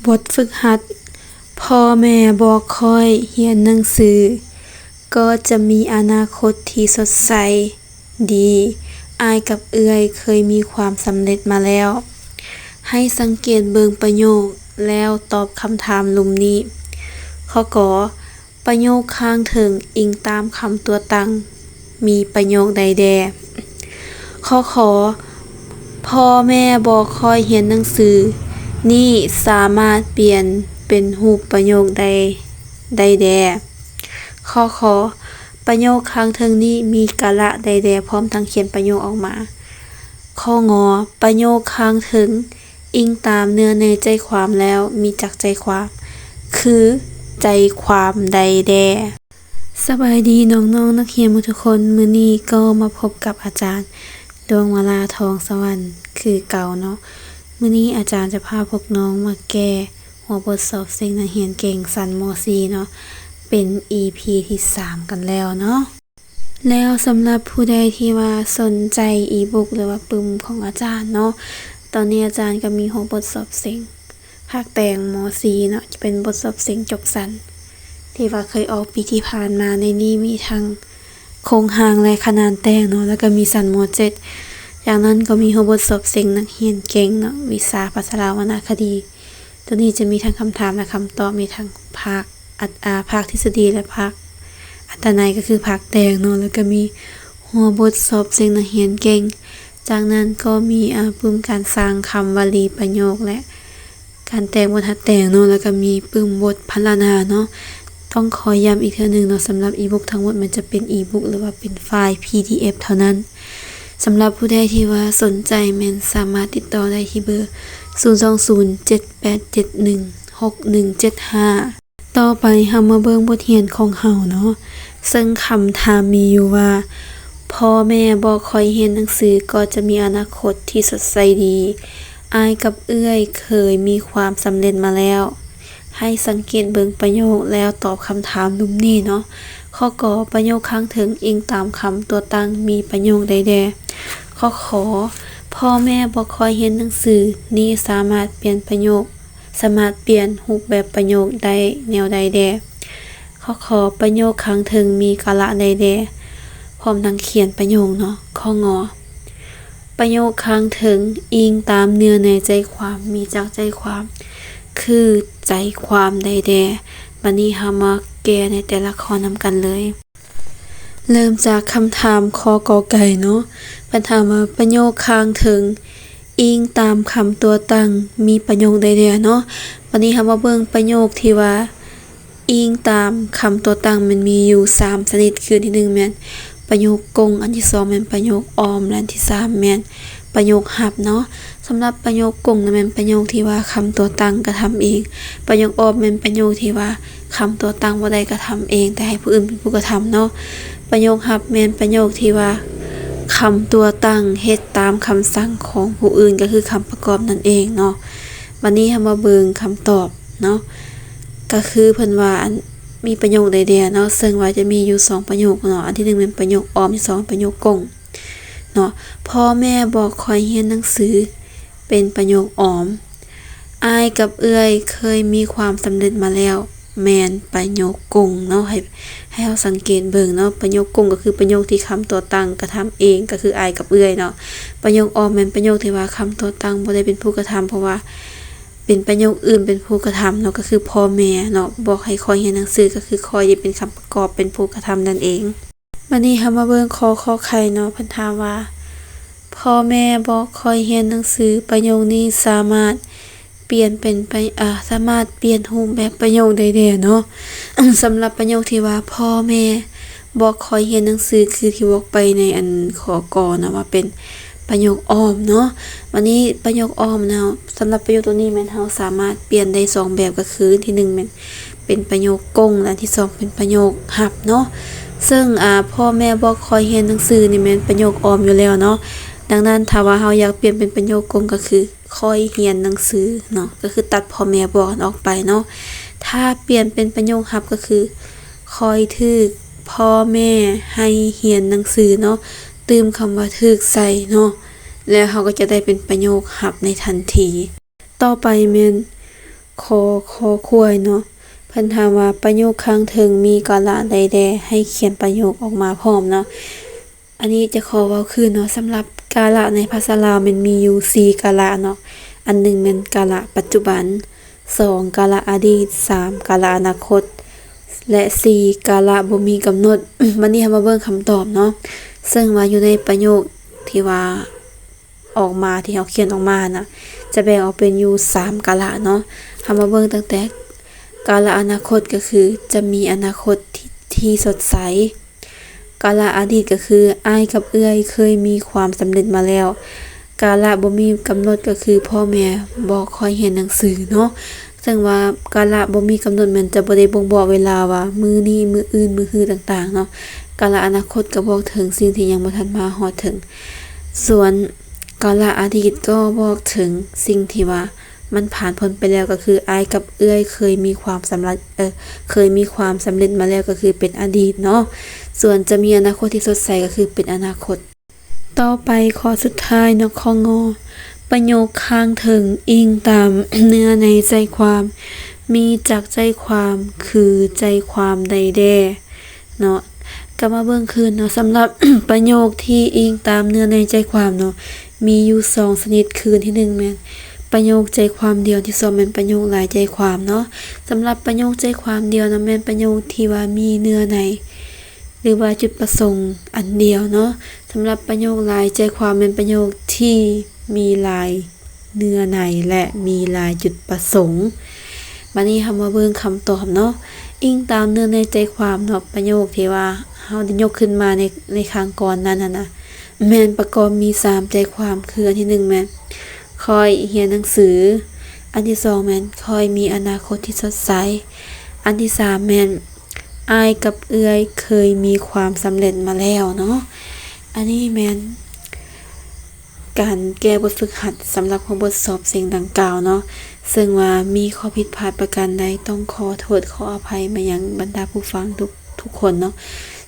บทฝึกหัดพ่อแม่บ่ค่อยเรียนหนังสือก็จะมีอนาคตที่สดใสดีอ้ายกับเอื้อยเคยมีความสำเร็จมาแล้วให้สังเกตเบิ่งประโยคแล้วตอบคำถามลุมนี้ข้อกอประโยคข้างถึงอิงตามคำตัวตั้งมีประโยคใดแดข้อขอพ่อแม่บ่ค่อยเรียนหนังสือนี่สามารถเปลี่ยนเป็นรูปประโยคใดแดข้อขอประโยคข้างถึงนี้มีกาละใดแดพร้อมทั้งเขียนประโยคออกมาข้องอประโยคข้างถึงอิงตามเนื้อในใจความแล้วมีจักใจความคือใจความใดแดสบายดีน้องๆนักเรียนทุกคนมื้อนี้ก็มาพบกับอาจารย์ดวงวราทองสวรรค์คือเก่าเนาะมื้อนี้อาจารย์จะพาพวกน้องมาแก้หัวบทสอบสิ่งนักเรียนเก่งชั้นม .4 เนาะเป็น EP ที่3กันแล้วเนาะแล้วสำหรับผู้ใดที่ว่าสนใจอีบุ๊กหรือว่าปึ้มของอาจารย์เนาะตอนนี้อาจารย์ก็มีหัวบทสอบสิ่งภาคแต่งม .4 เนาะจะเป็นบทสอบสิ่งจบสั้นที่ว่าเคยออกปีที่ผ่านมาในนี้มีทั้งโครงหางและคะแนนแต่งเนาะแล้วก็มีชั้นม .7 จากนั้นก็มีหัวบทสอบสิ่งนักเรียนเก่งเนาะวิชาภาษาวรรณคดีตัวนี้จะมีทั้งคำถามและคำตอบมีทั้งภาคทฤษฎีและภาคอัตนัยก็คือภาคแต่งเนาะแล้วก็มีหัวบทสอบสิ่งนักเรียนเก่งจากนั้นก็มีปึ้มการสร้างคำวลีประโยคและการแต่งบรรทัดแต่งเนาะแล้วก็มีปึ้มบทพรรณนาเนาะต้องขอย้ำอีกเทื่อนึงเนาะสำหรับอีบุ๊กทั้งหมดมันจะเป็นอีบุ๊กหรือว่าเป็นไฟล์ PDF เท่านั้นสำหรับผู้ใดที่ว่าสนใจแม่นสามารถติดต่อได้ที่เบอร์02078716175ต่อไปเฮามาเบิ่งบทเรียนของเฮาเนาะซึ่งคำถามมีอยู่ว่าพ่อแม่บ่ค่อยเรียนหนังสือก็จะมีอนาคตที่สดใสดีอ้ายกับเอื้อยเคยมีความสำเร็จมาแล้วให้สังเกตเบิ่งประโยคแล้วตอบคำถามลุมนี้เนาะข้อกอประโยคข้างถึงอิงตามคำตัวตั้งมีประโยคใดแดข้อขอพ่อแม่บ่ค่อยเรียนหนังสือนี่สามารถเปลี่ยนรูปแบบประโยคได้แนวใดแดข้อขอประโยคข้างถึงมีกาละใดแดพร้อมทั้งเขียนประโยคเนาะข้องอประโยคข้างถึงอิงตามเนื้อในใจความมีจากใจความคือใจความใดแดบัดนี้เฮามาแก้ในแต่ละข้อนำกันเลยเริ่มจากคำถามข้อกอไก่เนาะปัญหาว่าประโยคข้างถึงอิงตามคำตัวตั้งมีประโยคใดแดเนาะวันนี้เฮามาเบิ่งประโยคที่ว่าอิงตามคำตัวตั้งมันมีอยู่3ชนิดคือที่1แม่นประโยคกงอันที่2แม่นประโยคออมและอันที่3แม่นประโยคหับเนาะสำหรับประโยคกงนั้นแม่นประโยคที่ว่าคำตัวตั้งกระทำเองประโยคออมแม่นประโยคที่ว่าคำตัวตั้งบ่ได้กระทำเองแต่ให้ผู้อื่นเป็นผู้กระทำเนาะประโยคหับแม่นประโยคที่ว่าคำตัวตั้งเฮ็ดตามคำสั่งของผู้อื่นก็คือคำประกอบนั่นเองเนาะวันนี้เฮามาเบิ่งคำตอบเนาะก็คือเพิ่นว่ามีประโยคใดๆเนาะซึ่งว่าจะมีอยู่2ประโยคเนาะอันที่1เป็นประโยคออมที่2ประโยคกงเนาะพ่อแม่บ่ค่อยเรียนหนังสือเป็นประโยคออมอ้ายกับเอื้อยเคยมีความสำเร็จมาแล้วแม่นประโยคกงเนาะให้เราสังเกตเบิ่งเนาะประโยคกงก็คือประโยคที่คำตัวตั้งกระทำเองก็คืออ้ายกับเอื้อยเนาะประโยคออมแม่นประโยคที่ว่าคำตัวตั้งบ่ได้เป็นผู้กระทำเพราะว่าเป็นประโยคอื่นเป็นผู้กระทำเนาะก็คือพ่อแม่เนาะบอกให้คอยเรียนหนังสือก็คือคอยเป็นคำประกอบเป็นผู้กระทำนั่นเองบัดนี้เฮามาเบิ่งขอไข่เนาะเพิ่นถามว่าพ่อแม่บ่ค่อยเรียนหนังสือประโยคนี้สามารถเปลี่ยนรูปแบบประโยคใดๆเนาะ สำหรับประโยคที่ว่าพ่อแม่บ่ค่อยเรียนหนังสือคือที่บอกไปในอันขอกอนะว่าเป็นประโยคออมเนาะวันนี้ประโยคออมเนาะสำหรับประโยคตัวนี้แม่นเฮาสามารถเปลี่ยนได้2แบบก็คือที่1แม่นเป็นประโยคกงและที่2เป็นประโยคหับเนาะซึ่งพ่อแม่บ่ค่อยเรียนหนังสือนี่แม่นประโยคออมอยู่แล้วเนาะดังนั้นถ้าว่าเฮาอยากเปลี่ยนเป็นประโยคกงก็คือค่อยเรียนหนังสือเนาะก็คือตัดพ่อแม่บอกออกไปเนาะถ้าเปลี่ยนเป็นประโยคหับก็คือค่อยถึกพ่อแม่ให้เรียนหนังสือเนาะเติมคำว่าถึกใส่เนาะแล้วเฮาก็จะได้เป็นประโยคหับในทันทีต่อไปแม่น คอควายเนาะเพิ่นถามว่าประโยคข้างถึงมีกาละใดแดให้เขียนประโยคออกมาพร้อมเนาะอันนี้จะขอเว้าคืนเนาะสำหรับกาละในภาษาลาวมันมีอยู่4กาละเนาะอันหนึ่งแม่นกาละปัจจุบัน2กาละอดีต3กาละอนาคตและ4กาละบ่มีกำหนด วันนี้เรามาเบิ่งคำตอบเนาะซึ่งว่าอยู่ในประโยคที่ว่าออกมาที่เราเขียนออกมานะจะแบ่งออกเป็นอยู่3กาละเนาะเรามาเบิ่งตั้งแต่กาละอนาคตก็คือจะมีอนาคตที่สดใสกาละอดีตก็คืออ้ายกับเอื้อยเคยมีความสำเร็จมาแล้วกาละบ่มีกำหนดก็คือพ่อแม่บ่ค่อยเรียนหนังสือเนาะซึ่งว่ากาละบ่มีกำหนดมันจะบ่ได้บ่งบอกเวลาว่ามื้อนี้มื้ออื่นมื้อฮื้อต่างๆเนาะกาละอนาคตก็บอกถึงสิ่งที่ยังบ่ทันมาฮอดถึงส่วนกาละอดีตก็บอกถึงสิ่งที่ว่ามันผ่านพ้นไปแล้วก็คืออ้ายกับเอื้อยเคยมีความสำเร็จมาแล้วก็คือเป็นอดีตเนาะส่วนจะมีอนาคตที่สดใสก็คือเป็นอนาคตต่อไปข้อสุดท้ายเนาะข้องอประโยคข้างถึงอิงตาม เนื้อในใจความมีจากใจความคือใจความใดแด่เนาะก็มาเบิ่งคืนเนาะสำหรับ ประโยคที่อิงตามเนื้อในใจความเนาะมีอยู่2ชนิดคือที่1แม่นประโยคใจความเดียวที่2แม่นประโยคหลายใจความเนาะสำหรับประโยคใจความเดียวนะแม่นประโยคที่ว่ามีเนื้อในหรือว่าจุดประสงค์อันเดียวเนาะสำหรับประโยคหลายใจความเป็นประโยคที่มีหลายเนื้อในและมีหลายจุดประสงค์บัดนี้เฮามาเบิ่งคำตอบเนาะอิงตามเนื้อในใจความเนาะประโยคที่ว่าเฮาได้ยกขึ้นมาในครั้งก่อนนั้นน่ะนะแม่นประกอบมี3ใจความคืออันที่1แม่นคอยเรียนหนังสืออันที่2แม่นคอยมีอนาคตที่สดใสอันที่3แม่นอ้ายกับเอื้อยเคยมีความสำเร็จมาแล้วเนาะอันนี้แม่นการแก้บทฝึกหัดสำหรับของบทสอบสิ่งดังกล่าวเนาะซึ่งว่ามีข้อผิดพลาดประการใดต้องขอโทษขออภัยมายังบรรดาผู้ฟังทุกคนเนาะ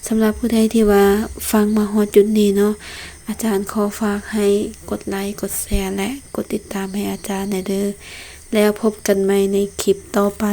สำหรับผู้ใดที่ว่าฟังมาฮอดจุดนี้เนาะอาจารย์ขอฝากให้กดไลค์กดแชร์และกดติดตามให้อาจารย์เด้อแล้วพบกันใหม่ในคลิปต่อไป